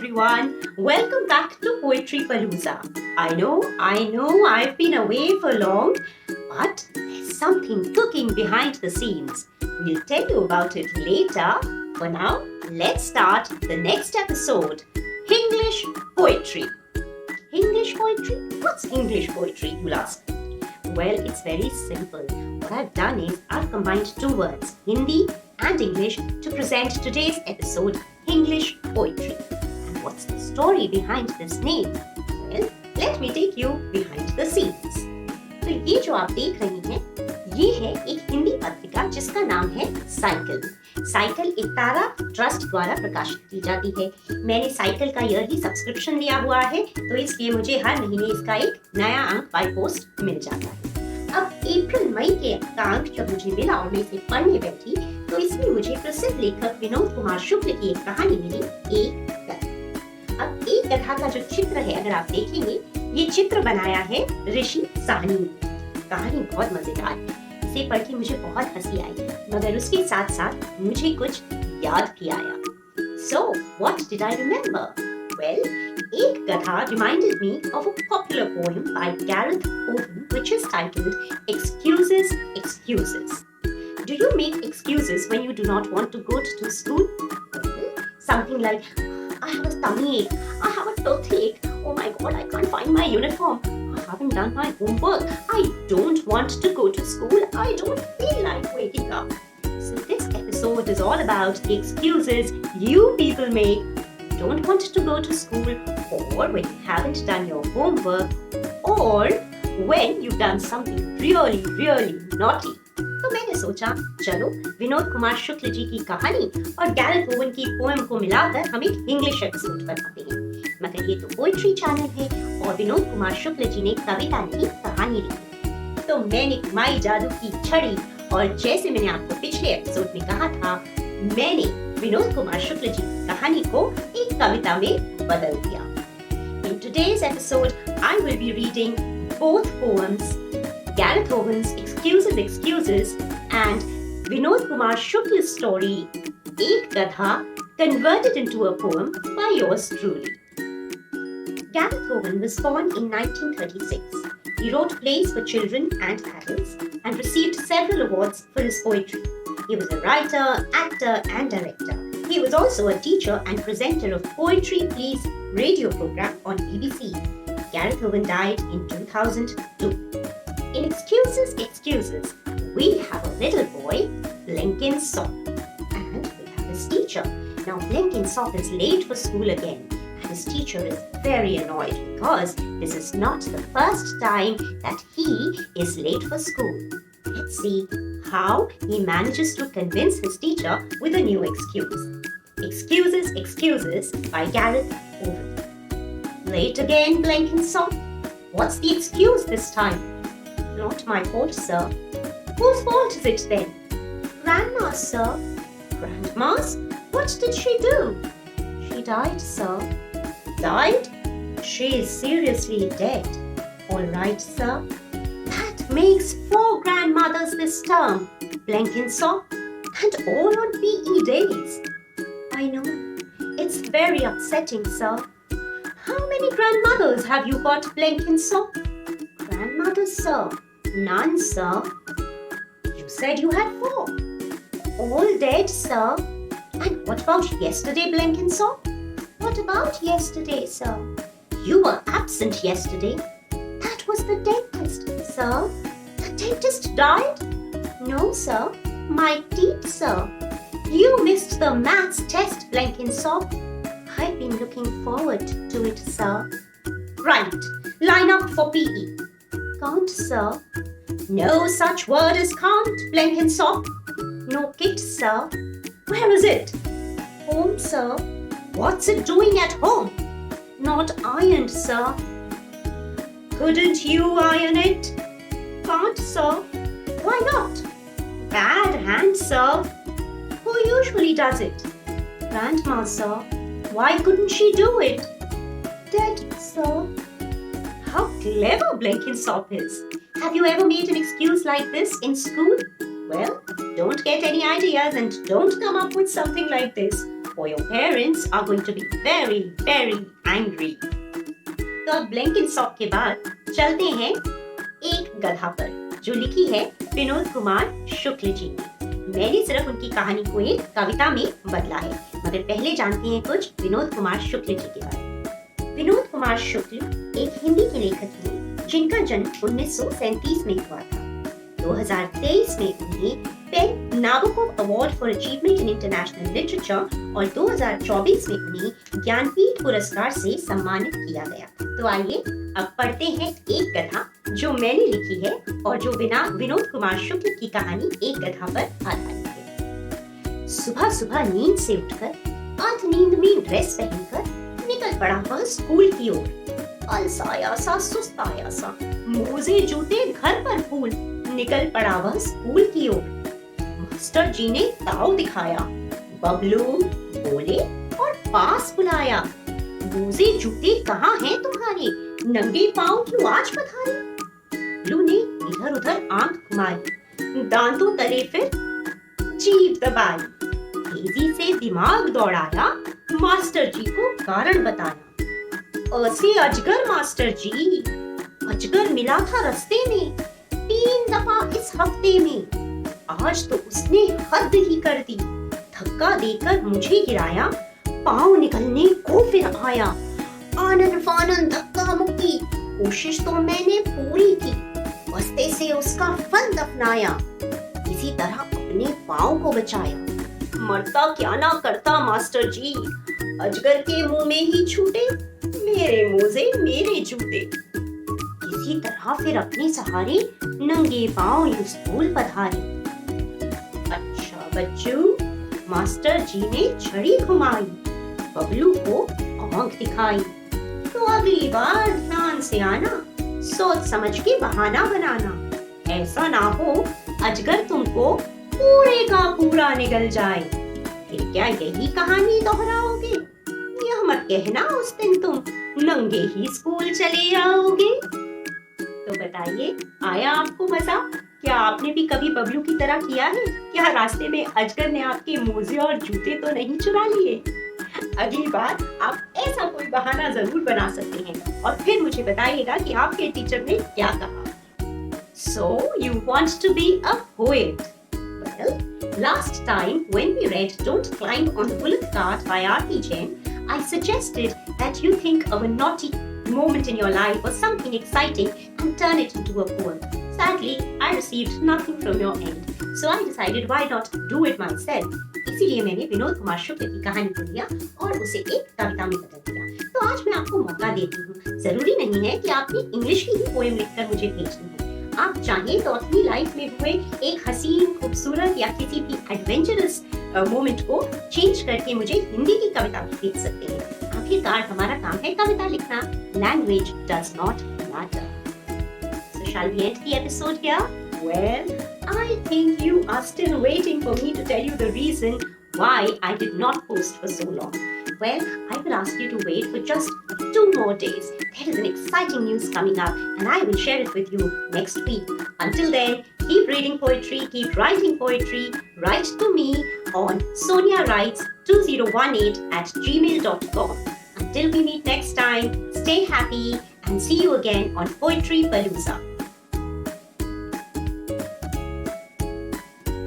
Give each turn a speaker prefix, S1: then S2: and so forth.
S1: everyone. Welcome back to Poetry Palooza. I know, I've been away for long, but there's something cooking behind the scenes. We'll tell you about it later. For now, let's start the next episode. English poetry. English poetry? What's English poetry, you'll ask? Well, it's very simple. What I've done is I've combined two words, Hindi and English, to present today's episode, English poetry. And what's the story behind this name? Well, let me take you behind the scenes. तो ये जो आप देख रही हैं, ये है एक हिंदी पत्रिका जिसका नाम है साइकिल। साइकिल इतारा ट्रस्ट द्वारा प्रकाशित की जाती है। मैंने साइकिल का ईयरली सब्सक्रिप्शन लिया हुआ है, तो इसलिए मुझे हर महीने इसका एक नया अंक बाय पोस्ट मिल जाता है। अब अप्रैल मई के अंक जब मुझे मिला और मैं इसे पढ़ने बैठी, तो इसमें मुझे प्रसिद्ध लेखक विनोद कुमार शुक्ल की एक कहानी मिली, एक कथा। अब एक कथा का जो चित्र है, अगर आप देखेंगे, ये चित्र बनाया है ऋषि साहनी ने। कहानी बहुत मजेदार है, इसे पढ़ के मुझे बहुत हंसी आई, मगर उसके साथ साथ मुझे कुछ याद भी आया। So, what did I remember? Well, एक कथा reminded me of a popular poem by Gareth Owen, which is titled Excuses, Excuses. Do you make excuses when you do not want to go to school? Well, something like, I have a tummy ache, I have a toothache, oh my god, I can't find my uniform, I haven't done my homework, I don't want to go to school, I don't feel like waking up. So this episode is all about the excuses you people make don't want to go to school, or when you haven't done your homework, or when you've done something really, really naughty. तो मैंने सोचा चलो विनोद कुमार शुक्ल जी की कहानी और Gareth oven की poem को मिलाकर हम एक इंग्लिश एपिसोड बनाते हैं। मगर ये तो पोएट्री चैनल है और विनोद कुमार शुक्ल जी ने कविता नहीं कहानी लिखी। तो मैंने घुमाई जादू की छड़ी और जैसे मैंने आपको पिछले एपिसोड में कहा था, मैंने विनोद कुमार शुक्ल जी की कहानी को एक कविता में बदल दिया। In today's episode, I will be reading both poems, Gareth Owen's Excuses, Excuses and Vinod Kumar Shukla's story, Ek Gadha, converted into a poem by yours truly. Gareth Owen was born in 1936. He wrote plays for children and adults and received several awards for his poetry. He was a writer, actor and director. He was also a teacher and presenter of Poetry Please radio program on BBC. Gareth Owen died in 2002. In Excuses, Excuses, we have a little boy, Blenkinsop, and we have his teacher. Now Blenkinsop is late for school again, and his teacher is very annoyed because this is not the first time that he is late for school. Let's see how he manages to convince his teacher with a new excuse. Excuses, Excuses by Gareth Owen. Late again, Blenkinsop? What's the excuse this time? Not my fault, sir. Whose fault is it then? Grandma's, sir. Grandma's? What did she do? She died, sir. Died? She is seriously dead. All right, sir. That makes 4 grandmothers this term, Blenkinsop, and all on PE days. I know. It's very upsetting, sir. How many grandmothers have you got, Blenkinsop? Grandmothers, sir. None, sir. You said you had 4. All dead, sir. And what about yesterday, Blenkinsop? What about yesterday, sir? You were absent yesterday. That was the dentist, sir. The dentist died? No, sir. My teeth, sir. You missed the maths test, Blenkinsop. I've been looking forward to it, sir. Right. Line up for PE. Can't, sir. No such word as can't, Blenkinsop. No kit, sir. Where is it? Home, sir. What's it doing at home? Not ironed, sir. Couldn't you iron it? Can't, sir. Why not? Bad hand, sir. Who usually does it? Grandma, sir. Why couldn't she do it? Dead, sir. How clever Blenkinsop is. Have you ever made an excuse like this in school? Well, don't get any ideas and don't come up with something like this, or your parents are going to be very, very angry. तो अब ब्लैंकिनसॉक के बाद चलते हैं एक गधा पर, जो लिखी है विनोद कुमार शुक्ल जी ने। मैंने सिर्फ उनकी कहानी को एक कविता में बदला है, मगर पहले जानते हैं कुछ विनोद कुमार शुक्ल जी के बारे में। विनोद कुमार शुक्ल एक हिंदी के लेखक थे, जिनका जन्म 1937 में हुआ था। 2023 में उन्हें PEN Nabokov award for achievement in international literature और 2024 में उन्हें ज्ञानपीठ पुरस्कार से सम्मानित किया गया। तो आइए अब पढ़ते हैं एक कथा जो मैंने लिखी है और जो विनोद कुमार शुक्ल की कहानी एक कथा पर आधारित है। सुबह सुबह नींद से उठकर आध नींद में ड्रेस पहनकर निकल पड़ा वह स्कूल की ओर। अलसाया सा सुस्ताया सा, मोजे जूते घर पर भूल निकल पड़ा वह स्कूल की ओर। मास्टर जी ने ताव दिखाया, बबलू बोले और पास बुलाया। मोजे जूते कहाँ हैं तुम्हारे, नंगे पाँव क्यों आज पधारे। बबलू ने इधर उधर आंख घुमाई, दांतों तले फिर जीभ दबाई। तेजी से दिमाग दौड़ाया, मास्टर जी को कारण बताया। ऐसे अजगर मास्टर जी, अजगर मिला था रास्ते में 3 दफा इस हफ्ते में। आज तो उसने हद ही कर दी, धक्का देकर मुझे गिराया, पाँव निकलने को फिर आया। आनन फानन धक्का मुक्की, कोशिश तो मैंने पूरी की, बस्ते से उसका फन दफनाया, इसी तरह अपने पाँव को बचाया। मरता क्या ना करता मास्टर जी, अजगर के मुंह में ही छूटे मेरे मोजे मेरे जूते। इसी तरह फिर अपने सहारे नंगे पाँव यू स्कूल पधारे। अच्छा बच्चू, मास्टर जी ने छड़ी घुमाई, बबलू को आंख दिखाई। तो अगली बार ध्यान से आना, सोच समझ के बहाना बनाना, ऐसा ना हो अजगर तुमको पूरे का पूरा निगल जाए। फिर क्या यही कहानी दोहराओगे? यह मत कहना उस दिन तुम नंगे ही स्कूल चले आओगे। तो बताइए, आया आपको मजा? क्या आपने भी कभी बबलू की तरह किया है? क्या रास्ते में अजगर ने आपके मोजे और जूते तो नहीं चुरा लिए? अगली बार आप ऐसा कोई बहाना जरूर बना सकते हैं और फिर मुझे बताइएगा कि आपके टीचर ने क्या कहा। So you want to be a poet? Well, last time when we read Don't Climb on the Bullet Cart by R.P. Jain, I suggested that you think of a naughty moment in your life or something exciting and turn it into a poem. Sadly, I received nothing from your end, so I decided why not do it myself. इसीलिए मैंने विनोद कुमार शुक्ल की कहानी को लिया और उसे एक कविता में बदल दिया। तो आज मैं आपको मौका देती हूँ। जरूरी नहीं है कि आपने इंग्लिश की ही पोएम लिखकर मुझे भेजनी है। आप चाहें तो अपनी लाइफ में हुए एक हसीन, खूबसूरत या किसी भी एडवेंचरस मोमेंट को चेंज करके मुझे हिंदी की कविता भी भेज सकते हैं। आखिरकार हमारा काम है कविता लिखना। Language does not matter. So shall we end the episode here? Well, I think you are still waiting for me to tell you the reason why I did not post for so long. Well, I will ask you to wait for just 2 more days. There is an exciting news coming up and I will share it with you next week. Until then, keep reading poetry, keep writing poetry. Write to me on soniawrites2018@gmail.com. Until we meet next time, stay happy and see you again on Poetry Palooza.